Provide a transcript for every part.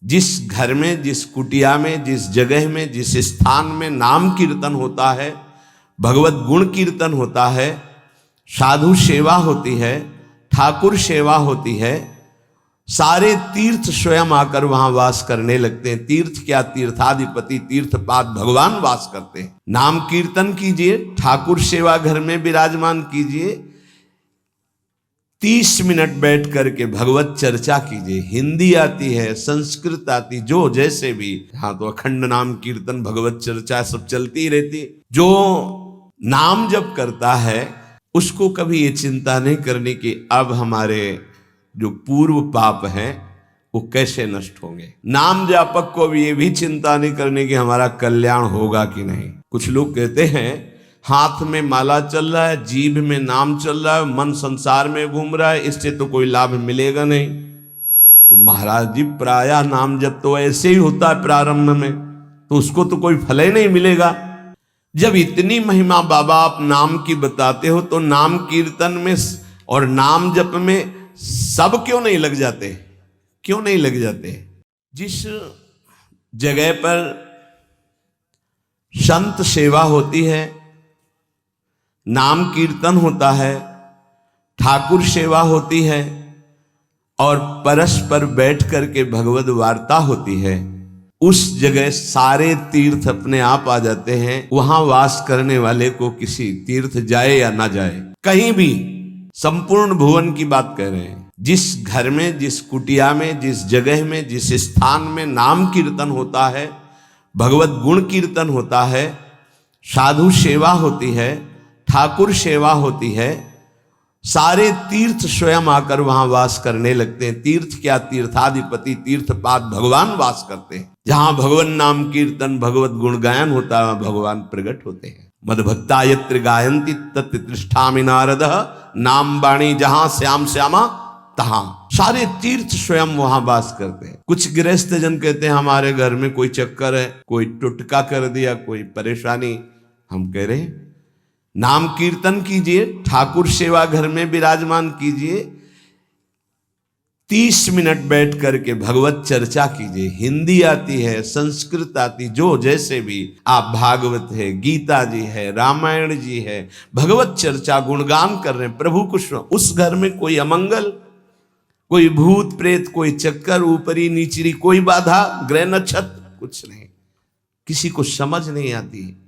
जिस घर में, जिस कुटिया में, जिस जगह में, जिस स्थान में नाम कीर्तन होता है, भगवत गुण कीर्तन होता है, साधु सेवा होती है, ठाकुर सेवा होती है, सारे तीर्थ स्वयं आकर वहां वास करने लगते हैं। तीर्थ क्या, तीर्थाधिपति तीर्थपाद भगवान वास करते हैं। नाम कीर्तन कीजिए, ठाकुर सेवा घर में विराजमान कीजिए, 30 मिनट बैठ करके भगवत चर्चा कीजिए। हिंदी आती है, संस्कृत आती, जो जैसे भी, हाँ तो अखंड नाम कीर्तन भगवत चर्चा सब चलती रहती। जो नाम जप करता है उसको कभी ये चिंता नहीं करनी कि अब हमारे जो पूर्व पाप हैं वो कैसे नष्ट होंगे। नाम जापक को भी ये भी चिंता नहीं करनी कि हमारा कल्याण होगा कि नहीं। कुछ लोग कहते हैं हाथ में माला चल रहा है, जीभ में नाम चल रहा है, मन संसार में घूम रहा है, इससे तो कोई लाभ मिलेगा नहीं। तो महाराज जी प्रायः नाम जब तो ऐसे ही होता है प्रारंभ में, तो उसको तो कोई फल ही नहीं मिलेगा। जब इतनी महिमा बाबा आप नाम की बताते हो तो नाम कीर्तन में और नाम जप में सब क्यों नहीं लग जाते? क्यों नहीं लग जाते? जिस जगह पर संत सेवा होती है, नाम कीर्तन होता है, ठाकुर सेवा होती है और परस्पर बैठ करके भगवत वार्ता होती है, उस जगह सारे तीर्थ अपने आप आ जाते हैं। वहां वास करने वाले को किसी तीर्थ जाए या ना जाए, कहीं भी, संपूर्ण भुवन की बात कह रहे हैं। जिस घर में, जिस कुटिया में, जिस जगह में, जिस स्थान में नाम कीर्तन होता है, भगवत गुण कीर्तन होता है, साधु सेवा होती है, ठाकुर सेवा होती है, सारे तीर्थ स्वयं आकर वहां वास करने लगते हैं। तीर्थ क्या, तीर्थाधिपति तीर्थपाद भगवान वास करते हैं। जहां भगवान नाम कीर्तन भगवत गुण गायन होता है भगवान प्रकट होते हैं। मदभक्ता यत्र गायन्ति तत्र तिष्ठामि नारदः, नाम वाणी जहां श्याम श्यामा तहां। सारे तीर्थ स्वयं वहां वास करते हैं। कुछ गृहस्थ जन कहते हैं हमारे घर में कोई चक्कर है, कोई टुटका कर दिया, कोई परेशानी। हम कह रहे हैं नाम कीर्तन कीजिए, ठाकुर सेवा घर में विराजमान कीजिए, 30 मिनट बैठ करके भगवत चर्चा कीजिए। हिंदी आती है, संस्कृत आती, जो जैसे भी, आप भागवत है, गीता जी है, रामायण जी है, भगवत चर्चा गुणगान कर रहे हैं प्रभु कुछ। उस घर में कोई अमंगल, कोई भूत प्रेत, कोई चक्कर, ऊपरी नीचरी कोई बाधा, ग्रह नक्षत्र कुछ नहीं, किसी को समझ नहीं आती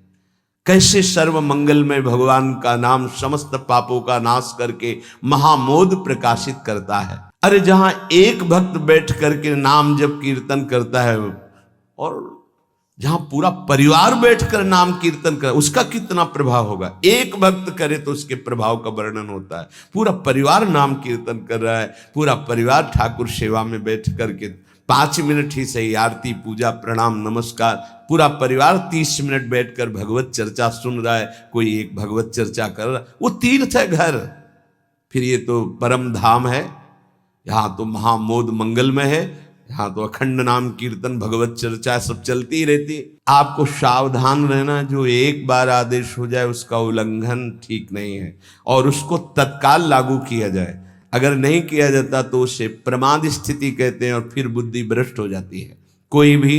कैसे सर्व मंगलमय भगवान का नाम समस्त पापों का नाश करके महामोद प्रकाशित करता है। अरे जहां एक भक्त बैठ करके नाम जप कीर्तन करता है और जहां पूरा परिवार बैठकर नाम कीर्तन कर, उसका कितना प्रभाव होगा। एक भक्त करे तो उसके प्रभाव का वर्णन होता है। पूरा परिवार नाम कीर्तन कर रहा है, पूरा परिवार ठाकुर सेवा में बैठ करके 5 मिनट ही सही, आरती पूजा प्रणाम नमस्कार, पूरा परिवार 30 मिनट बैठकर भगवत चर्चा सुन रहा है। कोई एक भगवत चर्चा कर रहा है, वो तीर्थ है घर। फिर ये तो परम धाम है, यहाँ तो महामोद मंगलमय है, यहाँ तो अखंड नाम कीर्तन भगवत चर्चा सब चलती रहती। आपको सावधान रहना, जो एक बार आदेश हो जाए उसका उल्लंघन ठीक नहीं है और उसको तत्काल लागू किया जाए। अगर नहीं किया जाता तो उसे प्रमाद स्थिति कहते हैं और फिर बुद्धि भ्रष्ट हो जाती है। कोई भी,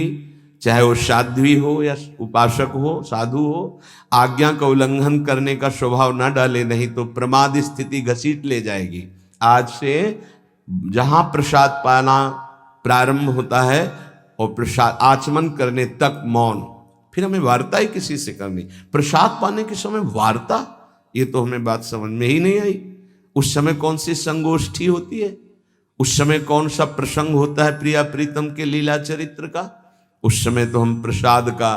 चाहे वो साध्वी हो या उपासक हो, साधु हो, आज्ञा का उल्लंघन करने का स्वभाव ना डाले, नहीं तो प्रमाद स्थिति घसीट ले जाएगी। आज से जहां प्रसाद पाना प्रारंभ होता है और प्रसाद आचमन करने तक मौन, फिर हमें वार्ता ही किसी से करनी। प्रसाद पाने के समय वार्ता, ये तो हमें बात समझ में ही नहीं आई। उस समय कौन सी संगोष्ठी होती है, उस समय कौन सा प्रसंग होता है प्रिया प्रीतम के लीला चरित्र का। उस समय तो हम प्रसाद का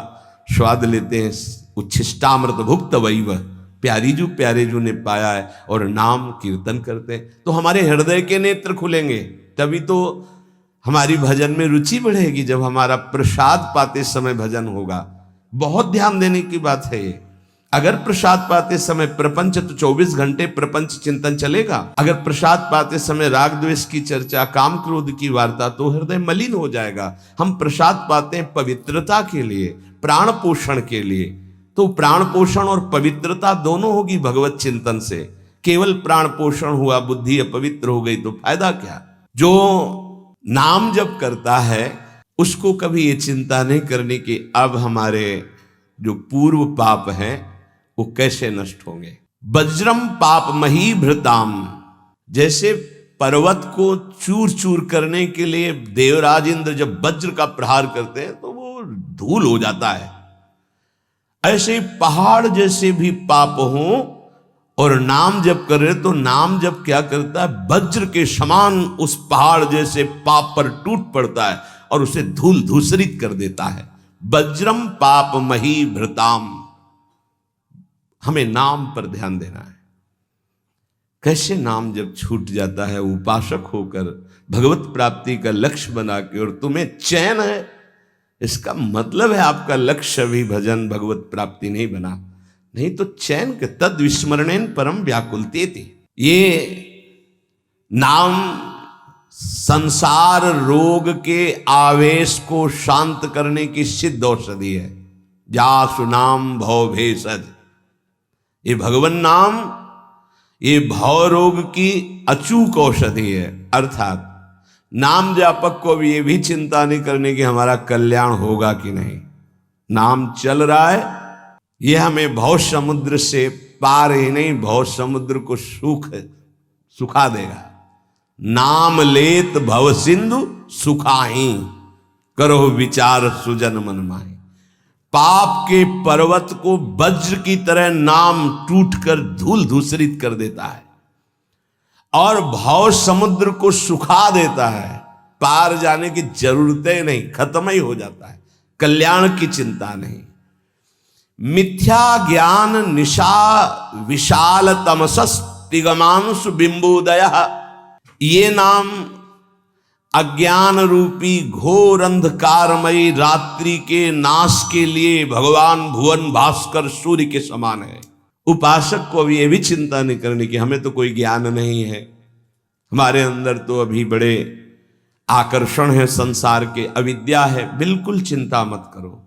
स्वाद लेते हैं, उच्छिष्टामृत भुक्त वैव, प्यारी जू प्यारे जू ने पाया है, और नाम कीर्तन करते हैं तो हमारे हृदय के नेत्र खुलेंगे। तभी तो हमारी भजन में रुचि बढ़ेगी, जब हमारा प्रसाद पाते समय भजन होगा। बहुत ध्यान देने की बात है ये। अगर प्रसाद पाते समय प्रपंच, तो 24 घंटे प्रपंच चिंतन चलेगा। अगर प्रसाद पाते समय राग द्वेष की चर्चा, काम क्रोध की वार्ता, तो हृदय मलिन हो जाएगा। हम प्रसाद पाते हैं पवित्रता के लिए, प्राण पोषण के लिए, तो प्राण पोषण और पवित्रता दोनों होगी भगवत चिंतन से। केवल प्राण पोषण हुआ, बुद्धि अपवित्र हो गई तो फायदा क्या। जो नाम जप करता है उसको कभी ये चिंता नहीं करनी कि अब हमारे जो पूर्व पाप हैं वो कैसे नष्ट होंगे। वज्रम पाप मही भृताम, जैसे पर्वत को चूर चूर करने के लिए देवराज इंद्र जब वज्र का प्रहार करते हैं तो वो धूल हो जाता है, ऐसे ही पहाड़ जैसे भी पाप हों और नाम जप कर रहे तो नाम जप क्या करता है, वज्र के समान उस पहाड़ जैसे पाप पर टूट पड़ता है और उसे धूल धूसरित कर देता है। वज्रम पाप मही भृताम, हमें नाम पर ध्यान देना है। कैसे नाम जब छूट जाता है उपासक होकर भगवत प्राप्ति का लक्ष्य बना के, और तुम्हें चैन है, इसका मतलब है आपका लक्ष्य भी भजन भगवत प्राप्ति नहीं बना, नहीं तो चैन के तद विस्मरणेन परम व्याकुलते थे। ये नाम संसार रोग के आवेश को शांत करने की सिद्ध औषधि है। जासु नाम भव भेषज, ये भगवान नाम ये भव रोग की अचूक औषधि है। अर्थात नाम जापक को भी ये भी चिंता नहीं करने की हमारा कल्याण होगा कि नहीं, नाम चल रहा है, ये हमें भव समुद्र से पार ही नहीं भव समुद्र को सुखा देगा। नाम लेत भव सिंधु सुखाही, करो विचार सुजन मन माही। पाप के पर्वत को वज्र की तरह नाम टूटकर धूल धूसरित कर देता है और भव समुद्र को सुखा देता है। पार जाने की जरूरतें नहीं, खत्म ही हो जाता है, कल्याण की चिंता नहीं। मिथ्या ज्ञान निशा विशाल तमसस तिगमांशु बिंबोदय, ये नाम अज्ञान रूपी घोर अंधकारमयी रात्रि के नाश के लिए भगवान भुवन भास्कर सूर्य के समान है। उपासक को अभी ये भी चिंता नहीं करनी कि हमें तो कोई ज्ञान नहीं है, हमारे अंदर तो अभी बड़े आकर्षण है संसार के, अविद्या है। बिल्कुल चिंता मत करो,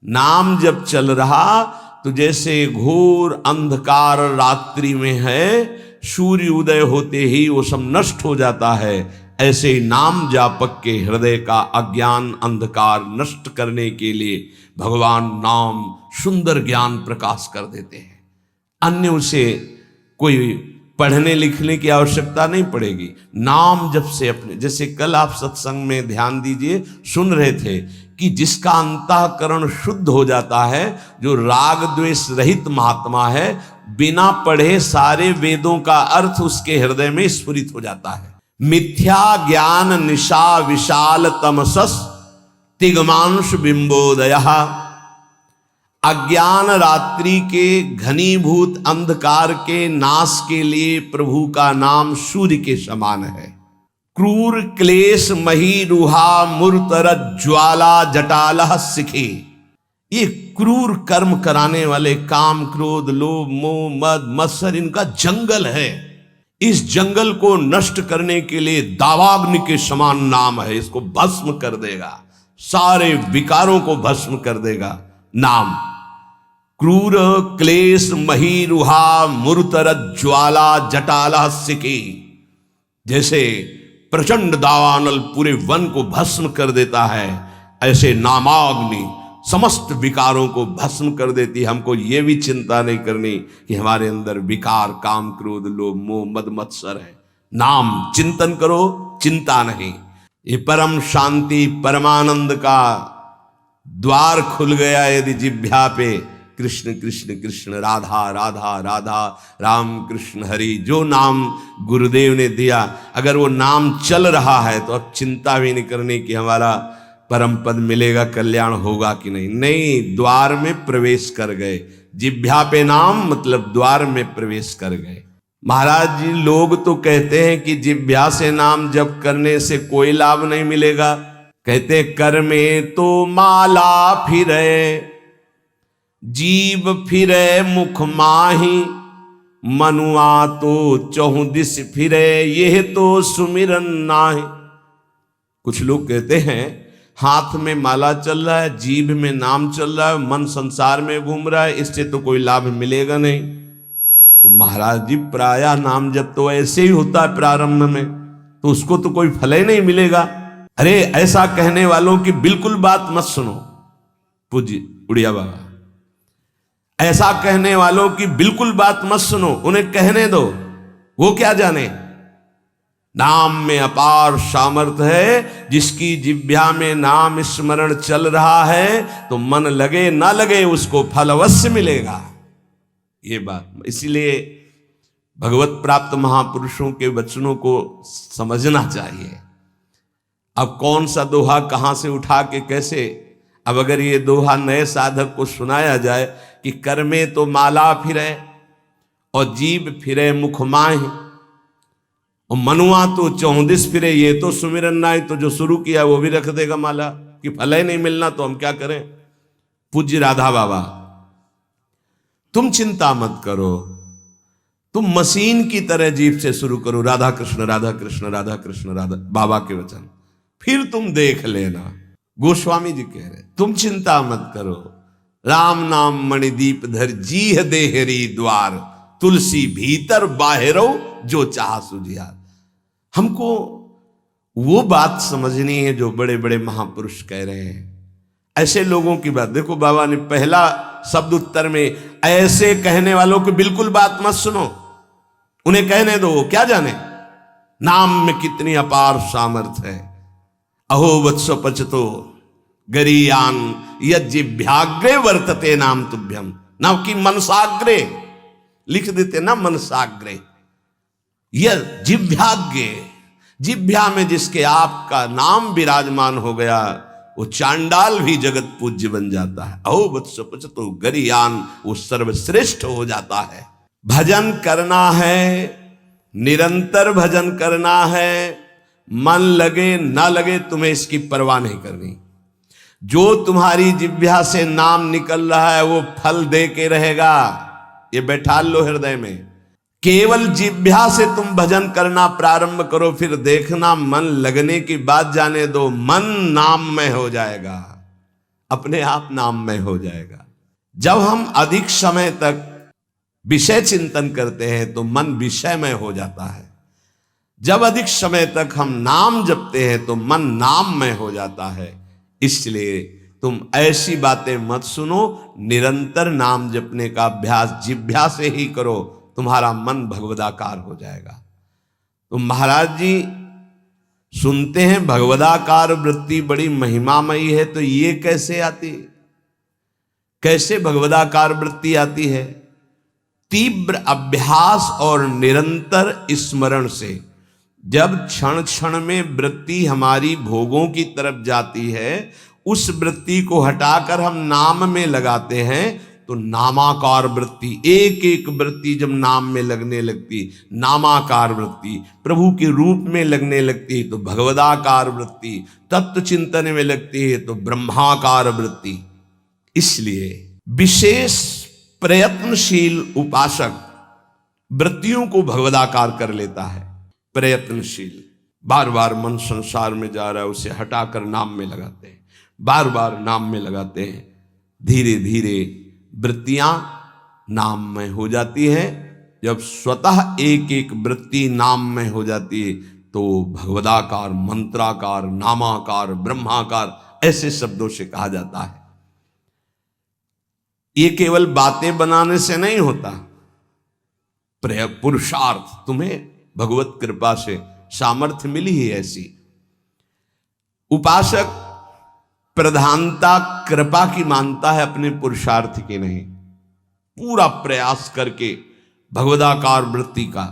नाम जब चल रहा तो जैसे घोर अंधकार रात्रि में है, सूर्य उदय होते ही वो सब नष्ट हो जाता है, ऐसे ही नाम जापक के हृदय का अज्ञान अंधकार नष्ट करने के लिए भगवान नाम सुंदर ज्ञान प्रकाश कर देते हैं। अन्य उसे कोई पढ़ने लिखने की आवश्यकता नहीं पड़ेगी। नाम जब से अपने, जैसे कल आप सत्संग में ध्यान दीजिए सुन रहे थे कि जिसका अंतःकरण शुद्ध हो जाता है, जो राग द्वेष रहित महात्मा है, बिना पढ़े सारे वेदों का अर्थ उसके हृदय में स्फुरित हो जाता है। मिथ्या ज्ञान निशा विशाल तमसस तिगमांश बिंबोदय, अज्ञान रात्रि के घनीभूत अंधकार के नाश के लिए प्रभु का नाम सूर्य के समान है। क्रूर क्लेश मही रुहा मूर्तर ज्वाला जटालह सिखे, ये क्रूर कर्म कराने वाले काम क्रोध लोभ मोह मद मत्सर इनका जंगल है। इस जंगल को नष्ट करने के लिए दावाग्नि के समान नाम है, इसको भस्म कर देगा, सारे विकारों को भस्म कर देगा नाम। क्रूर क्लेश मही रुहा मूर्तर ज्वाला जटालह सिखे, जैसे प्रचंड दावानल पूरे वन को भस्म कर देता है, ऐसे नामाग्नि समस्त विकारों को भस्म कर देती है। हमको ये भी चिंता नहीं करनी कि हमारे अंदर विकार काम क्रोध लोभ मोह मद मत्सर है। नाम चिंतन करो, चिंता नहीं। ये परम शांति परमानंद का द्वार खुल गया यदि जिह्वा पे कृष्ण कृष्ण कृष्ण राधा राधा राधा राम कृष्ण हरि, जो नाम गुरुदेव ने दिया, अगर वो नाम चल रहा है तो अब चिंता भी नहीं करनी कि हमारा परम पद मिलेगा, कल्याण होगा कि नहीं। नहीं, द्वार में प्रवेश कर गए, जिह्वा पे नाम मतलब द्वार में प्रवेश कर गए। महाराज जी लोग तो कहते हैं कि जिह्वा से नाम जप करने से कोई लाभ नहीं मिलेगा, कहते कर में तो माला फिरे जीव फिरे मुख माही, मनुआ तो चहु दिस फिरे यह तो सुमिरन नाहि। कुछ लोग कहते हैं हाथ में माला चल रहा है, जीभ में नाम चल रहा है, मन संसार में घूम रहा है, इससे तो कोई लाभ मिलेगा नहीं। तो महाराज जी प्रायः नाम जब तो ऐसे ही होता है प्रारंभ में, तो उसको तो कोई फल ही नहीं मिलेगा। अरे ऐसा कहने वालों की बिल्कुल बात मत सुनो, पूज्य उड़िया बाबा, ऐसा कहने वालों की बिल्कुल बात मत सुनो, उन्हें कहने दो, वो क्या जाने। नाम में अपार सामर्थ्य है, जिसकी जिह्वा में नाम स्मरण चल रहा है तो मन लगे ना लगे उसको फल अवश्य मिलेगा। ये बात, इसीलिए भगवत प्राप्त महापुरुषों के वचनों को समझना चाहिए। अब कौन सा दोहा कहां से उठा के कैसे, अब अगर ये दोहा नए साधक को सुनाया जाए कि कर में तो माला फिरे और जीभ फिरे मुख माहि और मनुआ तो 34 फिरे, ये तो सुमिरन नाय, तो जो शुरू किया वो भी रख देगा माला कि फल ही नहीं मिलना तो हम क्या करें। पूज्य राधा बाबा, तुम चिंता मत करो, तुम मशीन की तरह जीभ से शुरू करो राधा कृष्ण राधा कृष्ण राधा कृष्ण राधा, बाबा के वचन, फिर तुम देख लेना। गोस्वामी जी कह रहे तुम चिंता मत करो, राम नाम मणिदीप धर जीह देहरी द्वार, तुलसी भीतर बाहरो जो चाह सुझियार। हमको वो बात समझनी है जो बड़े बड़े महापुरुष कह रहे हैं। ऐसे लोगों की बात देखो, बाबा ने पहला शब्द उत्तर में ऐसे कहने वालों की बिल्कुल बात मत सुनो, उन्हें कहने दो, क्या जाने नाम में कितनी अपार सामर्थ्य है। अहो वत्सो पचतो गरीयान यज्जिभ्याग्रे वर्तते नाम तुभ्यम, ना कि मनसाग्रे लिख देते ना, मनसाग्रे, यह जिभ्याग्रे, जिभ्या में जिसके आपका नाम विराजमान हो गया वो चांडाल भी जगत पूज्य बन जाता है। अहो वत्सो पचतो गरीयान, वो सर्वश्रेष्ठ हो जाता है। भजन करना है, निरंतर भजन करना है, मन लगे ना लगे तुम्हें इसकी परवाह नहीं करनी। जो तुम्हारी जिह्वा से नाम निकल रहा है वो फल दे के रहेगा, ये बैठा लो हृदय में। केवल जिह्वा से तुम भजन करना प्रारंभ करो, फिर देखना मन लगने की बात जाने दो, मन नाममय हो जाएगा, अपने आप नाममय हो जाएगा। जब हम अधिक समय तक विषय चिंतन करते हैं तो मन विषयमय हो जाता है, जब अधिक समय तक हम नाम जपते हैं तो मन नाममय हो जाता है। इसलिए तुम ऐसी बातें मत सुनो, निरंतर नाम जपने का अभ्यास जिह्वा से ही करो, तुम्हारा मन भगवदाकार हो जाएगा। तो महाराज जी सुनते हैं भगवदाकार वृत्ति बड़ी महिमामयी है, तो ये कैसे आती, कैसे भगवदाकार वृत्ति आती है? तीव्र अभ्यास और निरंतर स्मरण से। जब क्षण क्षण में वृत्ति हमारी भोगों की तरफ जाती है, उस वृत्ति को हटाकर हम नाम में लगाते हैं तो नामाकार वृत्ति, एक एक वृत्ति जब नाम में लगने लगती, नामाकार वृत्ति प्रभु के रूप में लगने लगती तो भगवदाकार वृत्ति, तत्व चिंतन में लगती है तो ब्रह्माकार वृत्ति। इसलिए विशेष प्रयत्नशील उपासक वृत्तियों को भगवदाकार कर लेता है। प्रयत्नशील, बार बार मन संसार में जा रहा है उसे हटाकर नाम में लगाते हैं, बार बार नाम में लगाते हैं, धीरे धीरे वृत्तियां नाम में हो जाती है। जब स्वतः एक एक वृत्ति नाम में हो जाती है तो भगवदाकार, मंत्राकार, नामाकार, ब्रह्माकार ऐसे शब्दों से कहा जाता है। ये केवल बातें बनाने से नहीं होता, पुरुषार्थ, तुम्हें भगवत कृपा से सामर्थ्य मिली है ऐसी। उपासक प्रधानता कृपा की मानता है, अपने पुरुषार्थ की नहीं। पूरा प्रयास करके भगवदाकार वृत्ति का,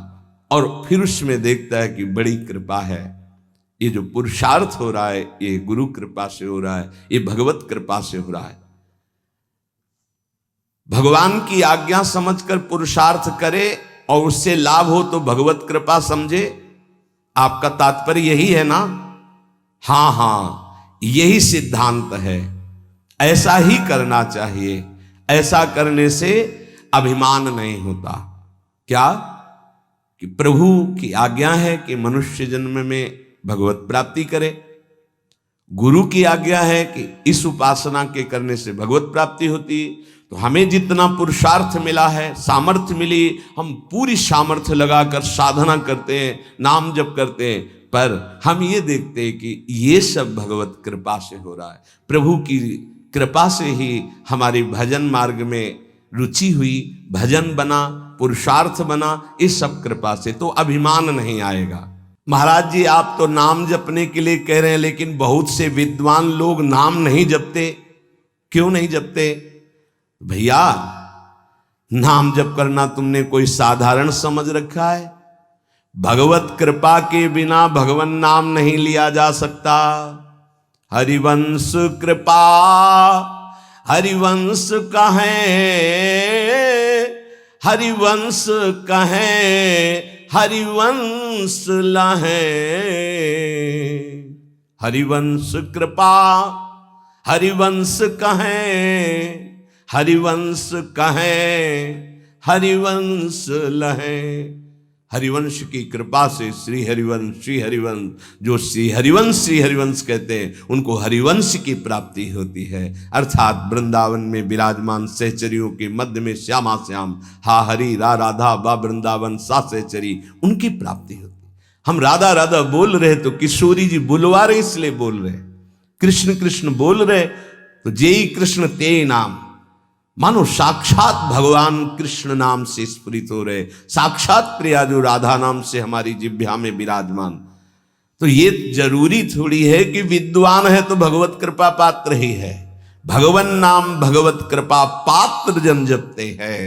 और फिर उसमें देखता है कि बड़ी कृपा है, ये जो पुरुषार्थ हो रहा है ये गुरु कृपा से हो रहा है, ये भगवत कृपा से हो रहा है। भगवान की आज्ञा समझकर पुरुषार्थ करे और उससे लाभ हो तो भगवत कृपा समझे। आपका तात्पर्य यही है ना? हाँ हाँ, यही सिद्धांत है, ऐसा ही करना चाहिए। ऐसा करने से अभिमान नहीं होता। क्या कि प्रभु की आज्ञा है कि मनुष्य जन्म में भगवत प्राप्ति करे, गुरु की आज्ञा है कि इस उपासना के करने से भगवत प्राप्ति होती। तो हमें जितना पुरुषार्थ मिला है, सामर्थ्य मिली, हम पूरी सामर्थ्य लगाकर साधना करते हैं, नाम जप करते हैं, पर हम ये देखते हैं कि ये सब भगवत कृपा से हो रहा है। प्रभु की कृपा से ही हमारी भजन मार्ग में रुचि हुई, भजन बना, पुरुषार्थ बना, इस सब कृपा से। तो अभिमान नहीं आएगा। महाराज जी आप तो नाम जपने के लिए कह रहे हैं, लेकिन बहुत से विद्वान लोग नाम नहीं जपते। क्यों नहीं जपते? भैया नाम जप करना तुमने कोई साधारण समझ रखा है? भगवत कृपा के बिना भगवान नाम नहीं लिया जा सकता। हरिवंश कृपा हरिवंश कहें, हरिवंश कहें, हरिवंश लहें। हरिवंश कृपा हरिवंश कहें, हरिवंश कहें, हरिवंश लहें। हरिवंश की कृपा से श्री हरिवंश जो श्री हरिवंश कहते हैं, उनको हरिवंश की प्राप्ति होती है। अर्थात वृंदावन में विराजमान सहचरियों के मध्य में श्यामा श्याम हा हरि रा राधा बा वृंदावन सा सहचरी, उनकी प्राप्ति होती। हम राधा राधा बोल रहे तो किशोरी जी बुलवा रहे, इसलिए बोल रहे। कृष्ण कृष्ण बोल रहे तो जेई कृष्ण ते नाम, मानो साक्षात भगवान कृष्ण नाम से स्फुरित हो रहे, साक्षात प्रिया जो राधा नाम से हमारी जिह्वा में विराजमान। तो ये जरूरी थोड़ी है कि विद्वान है तो भगवत कृपा पात्र ही है। भगवन नाम भगवत कृपा पात्र जन जपते हैं।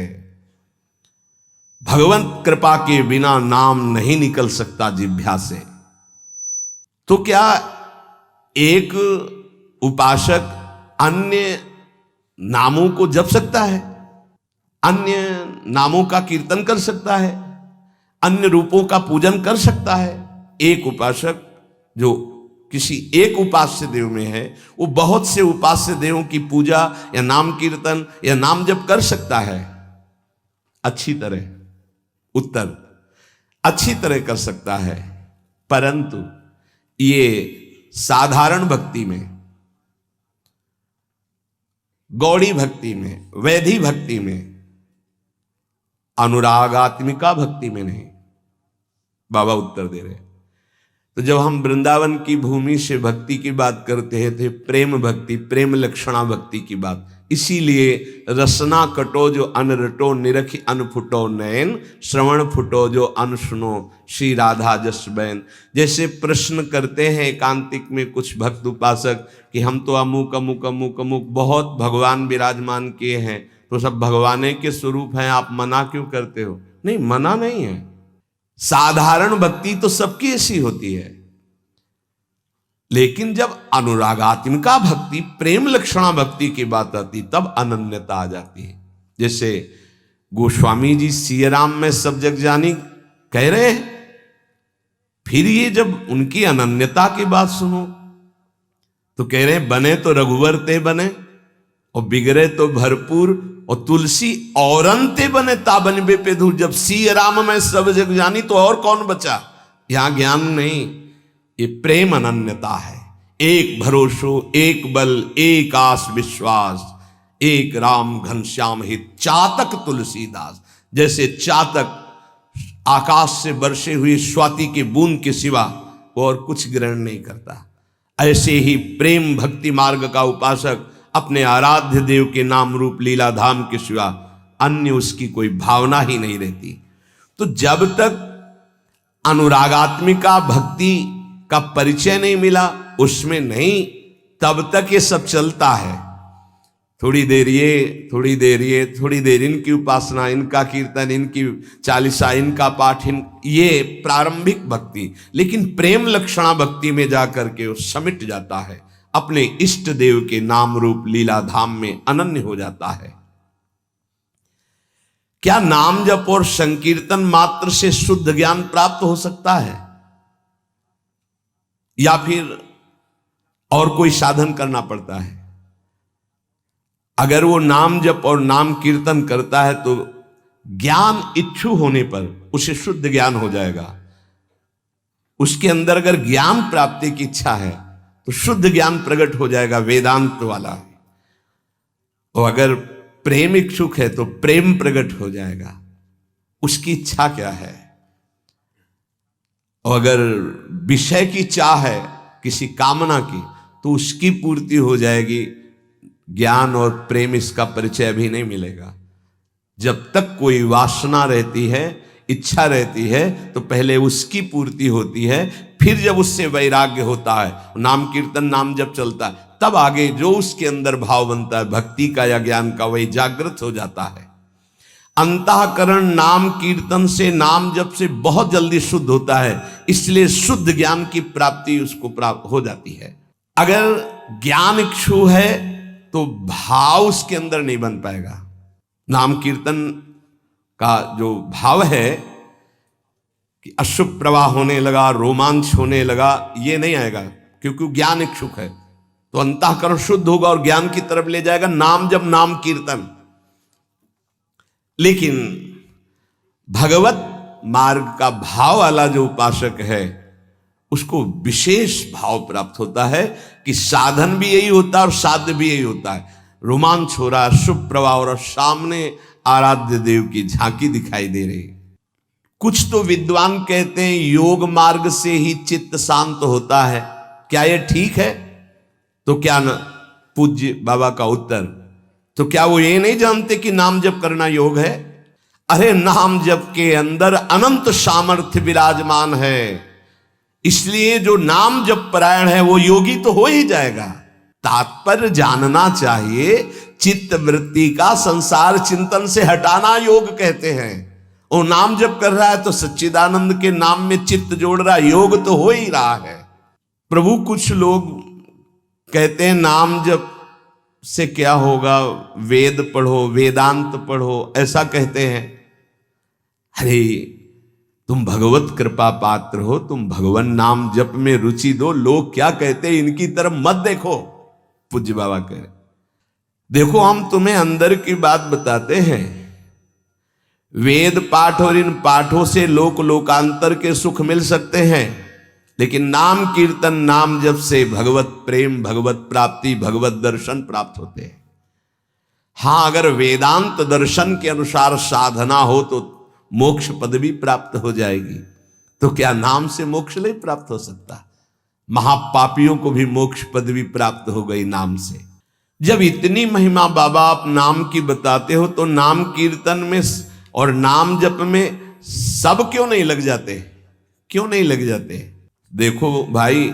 भगवत कृपा के बिना नाम नहीं निकल सकता जिह्वा से। तो क्या एक उपासक अन्य नामों को जप सकता है? अन्य नामों का कीर्तन कर सकता है? अन्य रूपों का पूजन कर सकता है? एक उपासक जो किसी एक उपास्य देव में है, वो बहुत से उपास्य देवों की पूजा या नाम कीर्तन या नाम जप कर सकता है। अच्छी तरह उत्तर अच्छी तरह कर सकता है, परंतु ये साधारण भक्ति में, गौड़ी भक्ति में, वैधि भक्ति में, अनुरागात्मिका भक्ति में नहीं। बाबा उत्तर दे रहे। तो जब हम वृंदावन की भूमि से भक्ति की बात करते हैं थे प्रेम भक्ति, प्रेम लक्षणा भक्ति की बात, इसीलिए रसना कटो जो अन रटो, निरखी अन फुटो नयन, श्रवण फुटो जो अन सुनो, श्री राधा जस बैन। जैसे प्रश्न करते हैं एकांतिक में कुछ भक्त उपासक कि हम तो अमुक अमुक अमुक अमुक बहुत भगवान विराजमान किए हैं, तो सब भगवान के स्वरूप हैं, आप मना क्यों करते हो? नहीं, मना नहीं है। साधारण भक्ति तो सबकी ऐसी होती है, लेकिन जब अनुरागात्मिका भक्ति, प्रेम लक्षणा भक्ति की बात आती, तब अनन्यता आ जाती है। जैसे गोस्वामी जी सिया राम में सब जग जानी कह रहे हैं, फिर ये जब उनकी अनन्यता की बात सुनो तो कह रहे हैं बने तो रघुवर ते बने और बिगड़े तो भरपूर, और तुलसी औरंते बने ताबन बे पे धूल। जब सिया राम में सब जग जानी तो और कौन बचा? यहां ज्ञान नहीं, ये प्रेम अनन्यता है। एक भरोसो, एक बल, एक आस विश्वास, एक राम घनश्याम हित, चातक तुलसीदास। जैसे चातक आकाश से बरसे हुई स्वाति की बूंद के सिवा और कुछ ग्रहण नहीं करता, ऐसे ही प्रेम भक्ति मार्ग का उपासक अपने आराध्य देव के नाम रूप लीला धाम के सिवा अन्य उसकी कोई भावना ही नहीं रहती। तो जब तक अनुरागात्मिका भक्ति का परिचय नहीं मिला, उसमें नहीं, तब तक ये सब चलता है। थोड़ी देर ये, थोड़ी देर ये, थोड़ी देर इनकी उपासना, इनका कीर्तन, इनकी चालीसा, इनका पाठ, ये प्रारंभिक भक्ति। लेकिन प्रेम लक्षणा भक्ति में जाकर के वो समिट जाता है, अपने इष्ट देव के नाम रूप लीला धाम में अनन्य हो जाता है। क्या नाम जप और संकीर्तन मात्र से शुद्ध ज्ञान प्राप्त हो सकता है, या फिर और कोई साधन करना पड़ता है? अगर वो नाम जप और नाम कीर्तन करता है तो ज्ञान इच्छु होने पर उसे शुद्ध ज्ञान हो जाएगा। उसके अंदर अगर ज्ञान प्राप्ति की इच्छा है तो शुद्ध ज्ञान प्रकट हो जाएगा, वेदांत वाला। और अगर प्रेम इच्छुक है तो प्रेम प्रकट हो जाएगा। उसकी इच्छा क्या है? और अगर विषय की चाह है किसी कामना की तो उसकी पूर्ति हो जाएगी। ज्ञान और प्रेम इसका परिचय अभी नहीं मिलेगा। जब तक कोई वासना रहती है, इच्छा रहती है, तो पहले उसकी पूर्ति होती है, फिर जब उससे वैराग्य होता है, नाम कीर्तन नाम जब चलता है, तब आगे जो उसके अंदर भाव बनता है भक्ति का या ज्ञान का, वही जागृत हो जाता है। अंतःकरण नाम कीर्तन से, नाम जप से बहुत जल्दी शुद्ध होता है, इसलिए शुद्ध ज्ञान की प्राप्ति उसको प्राप्त हो जाती है। अगर ज्ञान इच्छु है तो भाव उसके अंदर नहीं बन पाएगा। नाम कीर्तन का जो भाव है कि अशुभ प्रवाह होने लगा, रोमांच होने लगा, ये नहीं आएगा, क्योंकि ज्ञान इच्छुक है। तो अंतःकरण शुद्ध होगा और ज्ञान की तरफ ले जाएगा नाम जब, नाम कीर्तन। लेकिन भगवत मार्ग का भाव वाला जो उपासक है उसको विशेष भाव प्राप्त होता है कि साधन भी यही होता है और साध्य भी यही होता है। रोमांच हो रहा है, शुभ प्रवाह हो रहा, सामने आराध्य देव की झांकी दिखाई दे रही। कुछ तो विद्वान कहते हैं योग मार्ग से ही चित्त शांत होता है। क्या यह ठीक है? तो क्या न पूज्य बाबा का उत्तर, तो क्या वो ये नहीं जानते कि नाम जप करना योग है? अरे नाम जप के अंदर अनंत सामर्थ्य विराजमान है, इसलिए जो नाम जप परायण है वो योगी तो हो ही जाएगा। तात्पर्य जानना चाहिए, चित्त वृत्ति का संसार चिंतन से हटाना योग कहते हैं। वो नाम जप कर रहा है तो सच्चिदानंद के नाम में चित्त जोड़ रहा है, योग तो हो ही रहा है। प्रभु कुछ लोग कहते हैं नाम जप से क्या होगा, वेद पढ़ो, वेदांत पढ़ो, ऐसा कहते हैं। अरे तुम भगवत कृपा पात्र हो, तुम भगवान नाम जप में रुचि दो। लोग क्या कहते हैं इनकी तरफ मत देखो। पूज्य बाबा कह रहे, देखो हम तुम्हें अंदर की बात बताते हैं। वेद पाठ और इन पाठों से लोक लोकांतर के सुख मिल सकते हैं, लेकिन नाम कीर्तन नाम जप से भगवत प्रेम, भगवत प्राप्ति, भगवत दर्शन प्राप्त होते हैं। हां, अगर वेदांत दर्शन के अनुसार साधना हो तो मोक्ष पदवी प्राप्त हो जाएगी। तो क्या नाम से मोक्ष नहीं प्राप्त हो सकता? महापापियों को भी मोक्ष पदवी प्राप्त हो गई नाम से। जब इतनी महिमा बाबा आप नाम की बताते हो तो नाम कीर्तन में और नाम जप में सब क्यों नहीं लग जाते? क्यों नहीं लग जाते? देखो भाई,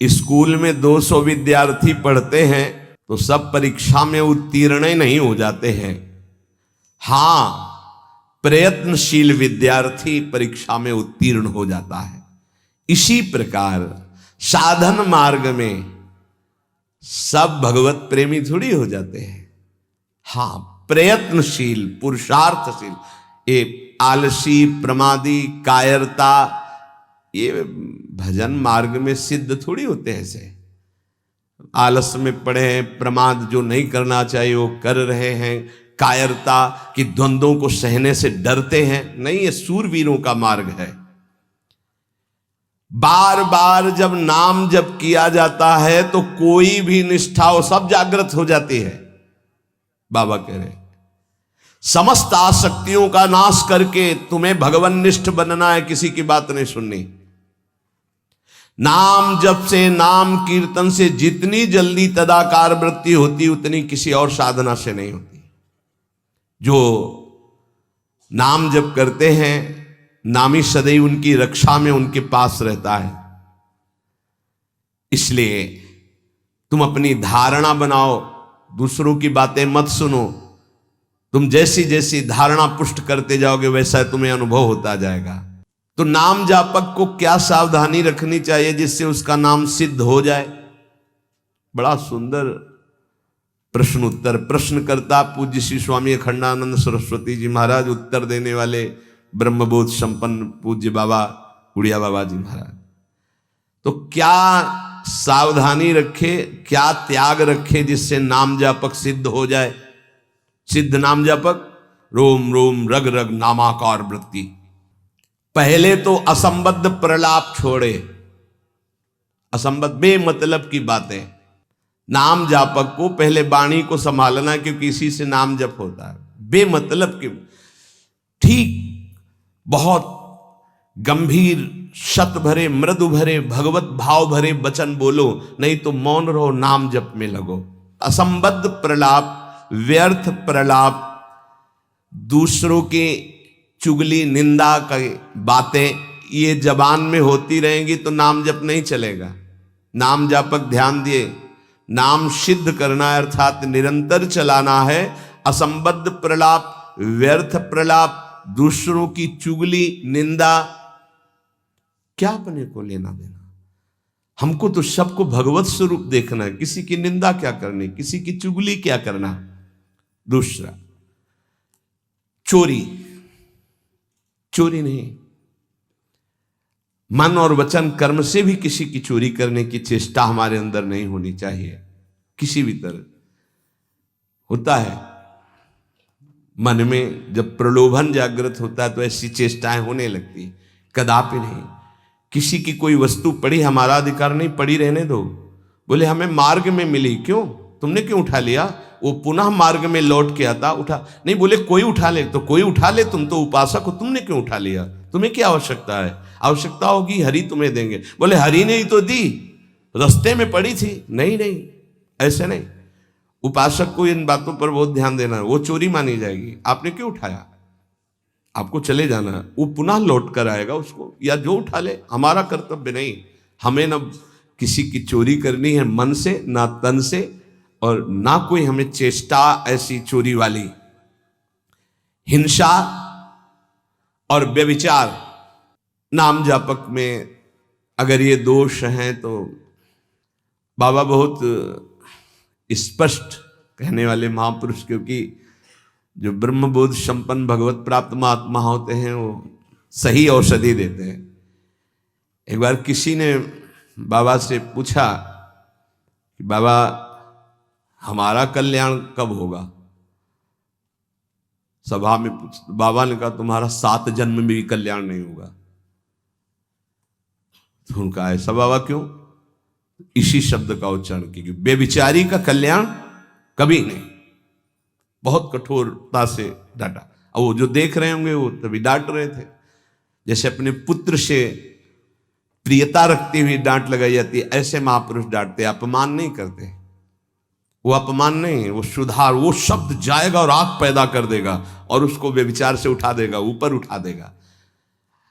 स्कूल में 200 विद्यार्थी पढ़ते हैं तो सब परीक्षा में उत्तीर्ण नहीं हो जाते हैं। हां, प्रयत्नशील विद्यार्थी परीक्षा में उत्तीर्ण हो जाता है। इसी प्रकार साधन मार्ग में सब भगवत प्रेमी थोड़ी हो जाते हैं। हां, प्रयत्नशील, पुरुषार्थशील, ये आलसी, प्रमादी, कायरता, ये भजन मार्ग में सिद्ध थोड़ी होते हैं। ऐसे आलस में पड़े हैं, प्रमाद जो नहीं करना चाहिए वो कर रहे हैं, कायरता की द्वंद्वों को सहने से डरते हैं। नहीं, ये सूरवीरों का मार्ग है। बार बार जब नाम जप किया जाता है तो कोई भी निष्ठा हो सब जागृत हो जाती है। बाबा कह रहे समस्त आसक्तियों का नाश करके तुम्हें भगवननिष्ठ बनना है, किसी की बात नहीं सुननी। नाम जप से, नाम कीर्तन से जितनी जल्दी तदाकार वृत्ति होती उतनी किसी और साधना से नहीं होती। जो नाम जप करते हैं, नामी सदैव उनकी रक्षा में उनके पास रहता है। इसलिए तुम अपनी धारणा बनाओ, दूसरों की बातें मत सुनो। तुम जैसी जैसी धारणा पुष्ट करते जाओगे वैसा तुम्हें अनुभव होता जाएगा। तो नाम जापक को क्या सावधानी रखनी चाहिए जिससे उसका नाम सिद्ध हो जाए? बड़ा सुंदर प्रश्न उत्तर। प्रश्नकर्ता पूज्य श्री स्वामी अखंडानंद सरस्वती जी महाराज, उत्तर देने वाले ब्रह्मबोध संपन्न पूज्य बाबा उड़िया बाबा जी महाराज। तो क्या सावधानी रखे, क्या त्याग रखे जिससे नाम जापक सिद्ध हो जाए? सिद्ध नाम जापक रोम रोम रग रग नामाकार वृत्ति। पहले तो असंबद्ध प्रलाप छोड़े, असंबद्ध बेमतलब की बातें। नाम जापक को पहले वाणी को संभालना, क्योंकि इसी से नाम जप होता है। बेमतलब की, ठीक बहुत गंभीर सत भरे मृदु भरे भगवत भाव भरे वचन बोलो, नहीं तो मौन रहो, नाम जप में लगो। असंबद्ध प्रलाप, व्यर्थ प्रलाप, दूसरों की चुगली निंदा की बातें ये जबान में होती रहेंगी तो नाम जप नहीं चलेगा। नाम जापक ध्यान दिए, नाम सिद्ध करना है अर्थात निरंतर चलाना है। असंबद्ध प्रलाप, व्यर्थ प्रलाप, दूसरों की चुगली निंदा, क्या अपने को लेना देना। हमको तो सबको भगवत स्वरूप देखना है, किसी की निंदा क्या करनी, किसी की चुगली क्या करना। दूसरा, चोरी, चोरी नहीं, मन और वचन कर्म से भी किसी की चोरी करने की चेष्टा हमारे अंदर नहीं होनी चाहिए। किसी भी तरह होता है मन में जब प्रलोभन जागृत होता है तो ऐसी चेष्टाएं होने लगती, कदापि नहीं। किसी की कोई वस्तु पड़ी, हमारा अधिकार नहीं, पड़ी रहने दो। बोले हमें मार्ग में मिली, क्यों, तुमने क्यों उठा लिया, वो पुनः मार्ग में लौट के आता, उठा नहीं। बोले कोई उठा ले, तो कोई उठा ले, तुम तो उपासक हो, तुमने क्यों उठा लिया, तुम्हें क्या आवश्यकता है, आवश्यकता होगी हरि तुम्हें देंगे। बोले हरि ने ही तो दी, रास्ते में पड़ी थी। नहीं नहीं, ऐसे नहीं। उपासक को इन बातों पर बहुत ध्यान देना है, वो चोरी मानी जाएगी। आपने क्यों उठाया, आपको चले जाना है, वो पुनः लौट कर आएगा उसको, या जो उठा ले, हमारा कर्तव्य नहीं। हमें न किसी की चोरी करनी है मन से, ना तन से, और ना कोई हमें चेष्टा ऐसी चोरी वाली। हिंसा और व्यभिचार, नाम जापक में अगर ये दोष हैं तो बाबा बहुत स्पष्ट कहने वाले महापुरुष, क्योंकि जो ब्रह्मबोध संपन्न भगवत प्राप्त महात्मा होते हैं वो सही औषधि देते हैं। एक बार किसी ने बाबा से पूछा कि बाबा हमारा कल्याण कब होगा, सभा में पूछ, बाबा ने कहा तुम्हारा 7 जन्म में भी कल्याण नहीं होगा। तो उनका ऐसा बाबा क्यों, इसी शब्द का उच्चारण की, बेविचारी का कल्याण कभी नहीं। बहुत कठोरता से डांटा। अब वो जो देख रहे होंगे वो तभी डांट रहे थे, जैसे अपने पुत्र से प्रियता रखती हुई डांट लगाई जाती है, ऐसे महापुरुष डांटते, अपमान नहीं करते। वो अपमान नहीं, वो सुधार, वो शब्द जाएगा और आग पैदा कर देगा और उसको व्यभिचार से उठा देगा, ऊपर उठा देगा।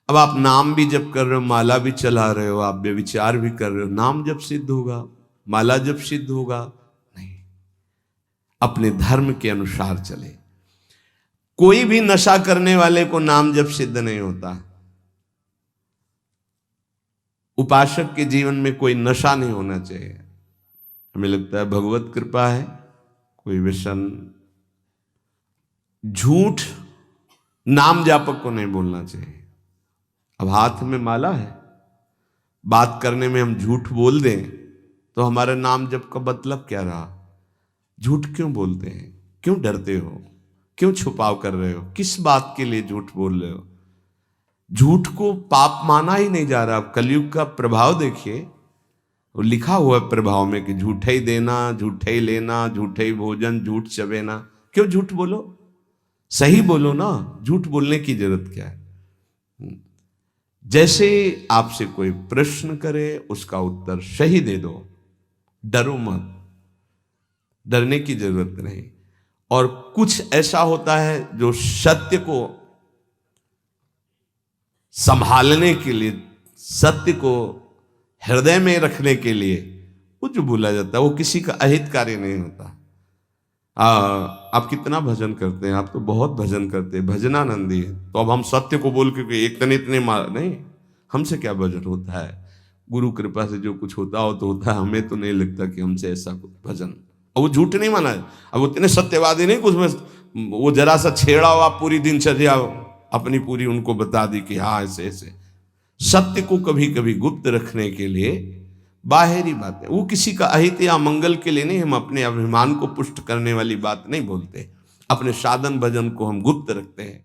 अब आप नाम भी जप कर रहे हो, माला भी चला रहे हो, आप व्यभिचार भी कर रहे हो, नाम जब सिद्ध होगा, माला जब सिद्ध होगा, नहीं। अपने धर्म के अनुसार चले। कोई भी नशा करने वाले को नाम जब सिद्ध नहीं होता। उपासक के जीवन में कोई नशा नहीं होना चाहिए। हमें लगता है भगवत कृपा है, कोई व्यसन, झूठ नाम जापक को नहीं बोलना चाहिए। अब हाथ में माला है, बात करने में हम झूठ बोल दें तो हमारे नाम जप का मतलब क्या रहा। झूठ क्यों बोलते हैं, क्यों डरते हो, क्यों छुपाव कर रहे हो, किस बात के लिए झूठ बोल रहे हो। झूठ को पाप माना ही नहीं जा रहा। अब कलयुग का प्रभाव देखिए, वो लिखा हुआ है प्रभाव में कि झूठे ही देना, झूठे ही लेना, झूठे ही भोजन, झूठ चबेना। क्यों झूठ बोलो, सही बोलो ना, झूठ बोलने की जरूरत क्या है। जैसे आपसे कोई प्रश्न करे उसका उत्तर सही दे दो, डरो मत, डरने की जरूरत नहीं। और कुछ ऐसा होता है जो सत्य को संभालने के लिए, सत्य को हृदय में रखने के लिए वो जो बोला जाता है वो किसी का अहितकारी नहीं होता। आप कितना भजन करते हैं, आप तो बहुत भजन करते हैं, भजनानंदी है। तो अब हम सत्य को बोल के एक तने इतने नहीं, हमसे क्या भजन होता है। गुरु कृपा से जो कुछ होता हो तो होता है, हमें तो नहीं लगता कि हमसे ऐसा कुछ भजन। और वो झूठ नहीं माना है। अब उतने सत्यवादी नहीं कुछ में, वो जरा सा छेड़ा हो, आप पूरी दिनचर्या अपनी पूरी उनको बता दी कि हाँ ऐसे ऐसे। सत्य को कभी कभी गुप्त रखने के लिए बाहरी बातें, वो किसी का अहित या मंगल के लिए नहीं, हम अपने अभिमान को पुष्ट करने वाली बात नहीं बोलते। अपने साधन भजन को हम गुप्त रखते हैं।